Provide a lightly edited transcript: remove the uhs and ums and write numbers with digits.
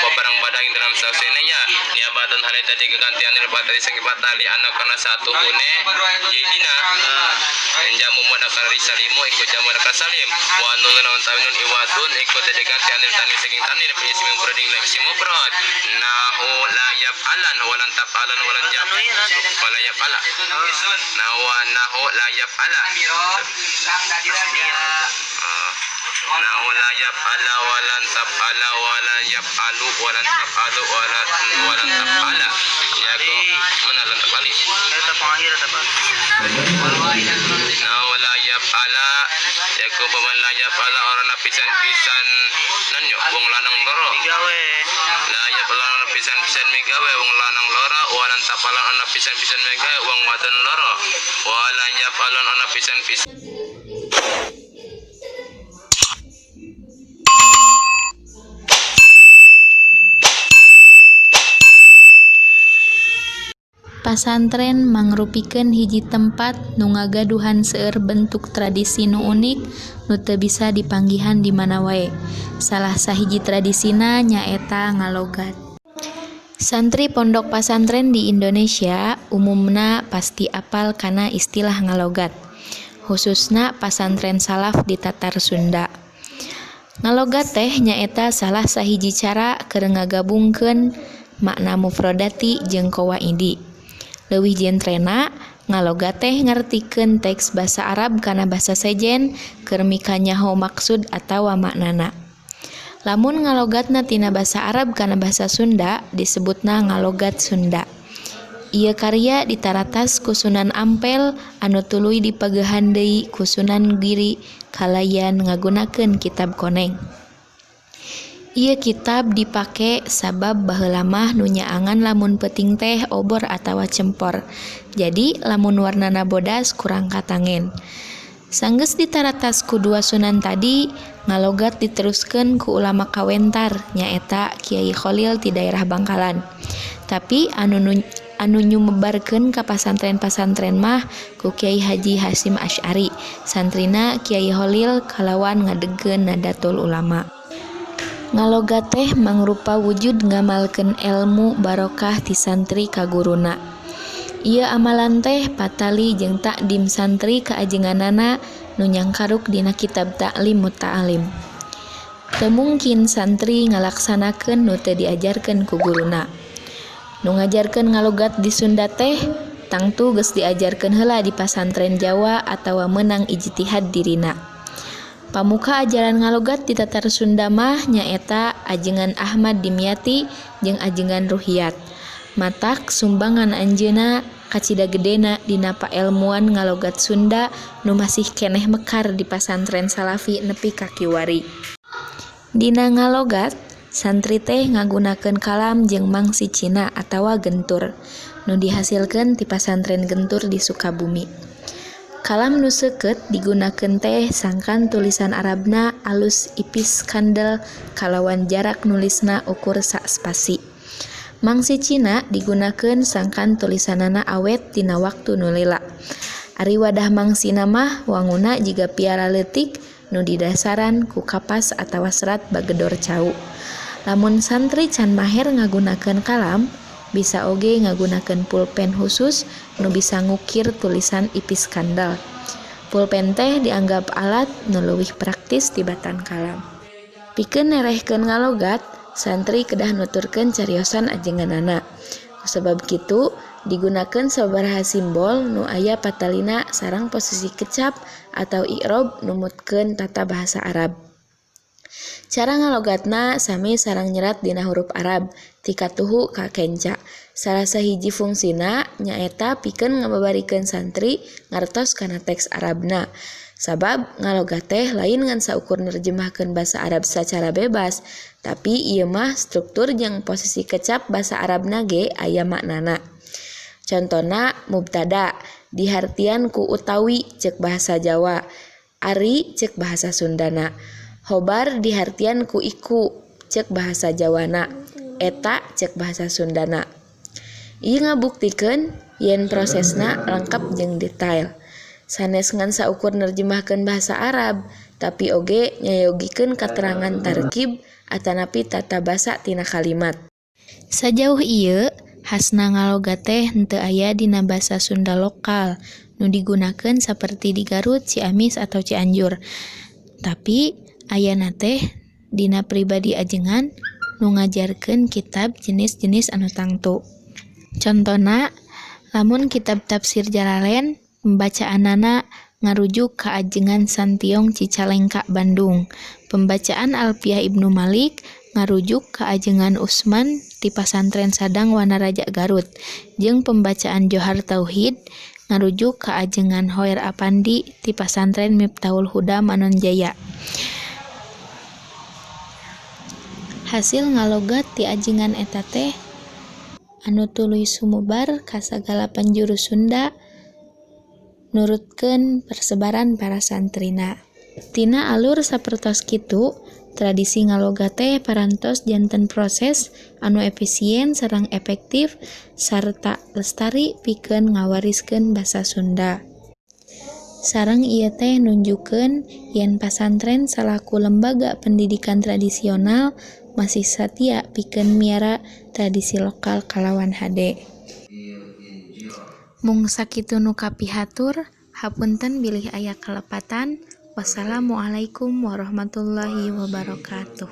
barang badang dalam sausenya niabatan hari tadi kegantian batali sangi batali anak karena satu une jadina jamu modakar risalimu ikut jamu modakar salim wa nun naon tawinun iwadun ikut tadi gantian tani saking tani lebih simu broding lagi simu brod nahu la yafalan walan tafalan walan jam wala yafala nahu la yafala nahu la yafala walan tafala walan yafalu walan tafalu walan tafala ya ko mana lan tafali eta panghir tafali nahu la yafala ya ko paman la yafala orang lapisan-pisan nanyo wong lanang loro digawe la yafala lapisan-pisan megawe wong lanang loro walan tafalan ana pisan-pisan megawe wong wadon loro walan yafalon ana pisan-pisan. Pasantren mangrupikeun hiji tempat nu ngagaduhan seueur bentuk tradisi nu unik nu teu bisa dipanggihan di mana wae. Salah sahiji tradisina nyaeta ngalogat. Santri pondok pasantren di Indonesia umumna pasti apal kana istilah ngalogat. Khususna pasantren salaf di Tatar Sunda. Ngalogat teh nyaeta salah sahiji cara keur ngagabungkeun makna mufradati jeung qawaidi. Leuwih jentrena, ngalogat teh ngartikeun teks basa Arab kana basa sejen keur mika nyaho maksud atawa maknana. Lamun ngalogatna tina basa Arab kana basa Sunda disebutna ngalogat Sunda. Ieu karya ditaratas ku Sunan Ampel anu tuluy dipagehan deui ku Sunan Giri kalayan ngagunakeun kitab koneng. Ieu kitab dipake sabab baheula mah nu nyaangan lamun peuting teh obor atawa cempor. Jadi lamun warnana bodas kurang katangen. Sanggeus ditaratas ku dua sunan tadi, ngalogat diteruskeun ku ulama kawentar nyaeta Kiai Kholil ti daerah Bangkalan. Tapi anu nyumebarkeun ka pasantren-pasantren mah ku Kiai Haji Hasyim Asy'ari, santrina Kiai Kholil kalawan ngadegkeun Nadatul Ulama. Ngalogat teh mangrupa wujud ngamalkeun ilmu barokah ti santri ka guruna. Ieu amalan teh patali jeung takdim santri ka ajenganana nu nyangkaruk dina kitab Ta'lim Muta'alim. Teu mungkin santri ngalaksanakeun nu teu diajarkeun ku guruna. Nu ngajarkeun ngalogat di Sunda teh tangtu geus diajarkeun heula di pasantren Jawa atawa meunang ijtihad dirina. Pamuka ajaran ngalogat di Tatar Sunda mah nyaeta ajengan Ahmad Dimyati jeung ajengan Ruhiyat. Matak sumbangan anjeunna kacida gedena dina paelmuan ngalogat Sunda nu masih keneh mekar di pasantren Salafi nepi ka kiwari. Dina ngalogat, santri teh ngagunakeun kalam jeung mangsi Cina atawa gentur nu dihasilkeun ti pasantren Gentur di Sukabumi. Kalam nu seukeut digunakeun teh sangkan tulisan Arabna alus ipis kandel kalawan jarak nulisna ukur sak spasi. Mangsi Cina digunakeun sangkan tulisanana awet tina waktu nu lila. Ari wadah mangsina mah wanguna jiga piala leutik nu didasaran ku kapas atawa serat bagedor cau. Lamun santri can maher ngagunakeun kalam, bisa oge ngagunakeun pulpen khusus nu bisa ngukir tulisan ipis kandel. Pulpen teh dianggap alat nu leuwih praktis tibatan kalam. Pikeun nerehkeun ngalogat, santri kedah nuturkeun cariosan ajenganana. Kusabab kitu, digunakeun sababaraha simbol nu aya patalina sareng posisi kecap atau i'rob numutkeun tata bahasa Arab. Cara ngalogatna sami sareng nyerat dina huruf Arab ti katuhu ka kenca. Salah sahiji fungsina nyaeta pikeun ngababarikeun santri ngartos kana teks Arabna. Sabab ngalogat teh lain ngan saukur nerjemahkeun basa Arab secara bebas, tapi ieu mah struktur jeung posisi kecap basa Arabna ge aya maknana. Contona mubtada dihartian ku utawi ceuk bahasa Jawa, ari ceuk bahasa Sundana. Hobar dihartian ku iku ceuk bahasa Jawana, eta ceuk bahasa Sundana. Ieu ngabuktikeun yen prosesna lengkap jeung detail. Sanes ngan saukur nerjemahkeun bahasa Arab, tapi oge nyayogikeun katerangan tarkib atanapi tata basa tina kalimat. Sajauh ieu, hasna ngaloga teh henteu aya dina basa Sunda lokal nu digunakeun saperti di Garut, Ciamis, atau Cianjur. Tapi ayana teh dina pribadi ajengan nu ngajarkeun kitab jenis-jenis anu tangtu. Contona, lamun kitab tafsir Jalalain pembacaanana ngarujuk ka ajengan Santiong Cicalengka Bandung. Pembacaan Alfiah Ibnu Malik ngarujuk ka ajengan Usman ti Pasantren Sadang Wanaraja Garut. Jeung pembacaan Johar Tauhid ngarujuk ka ajengan Hoer Apandi ti Pasantren Miftahul Huda Manonjaya. Hasil ngalogat ti ajengan eta teh anu tuluy sumebar ka sagala penjuru Sunda nurutkeun persebaran para santrina. Tina alur sapertos kitu, tradisi ngalogat teh parantos janten proses anu efisien sareng efektif sarta lestari pikeun ngawariskeun basa Sunda. Sareng ieu teh nunjukeun yen pasantren salaku lembaga pendidikan tradisional masih satia pikeun miara tradisi lokal kalawan hade. Mung sakitu nu kapihatur, hapunten bilih aya kalepatan. Wassalamualaikum warahmatullahi wabarakatuh.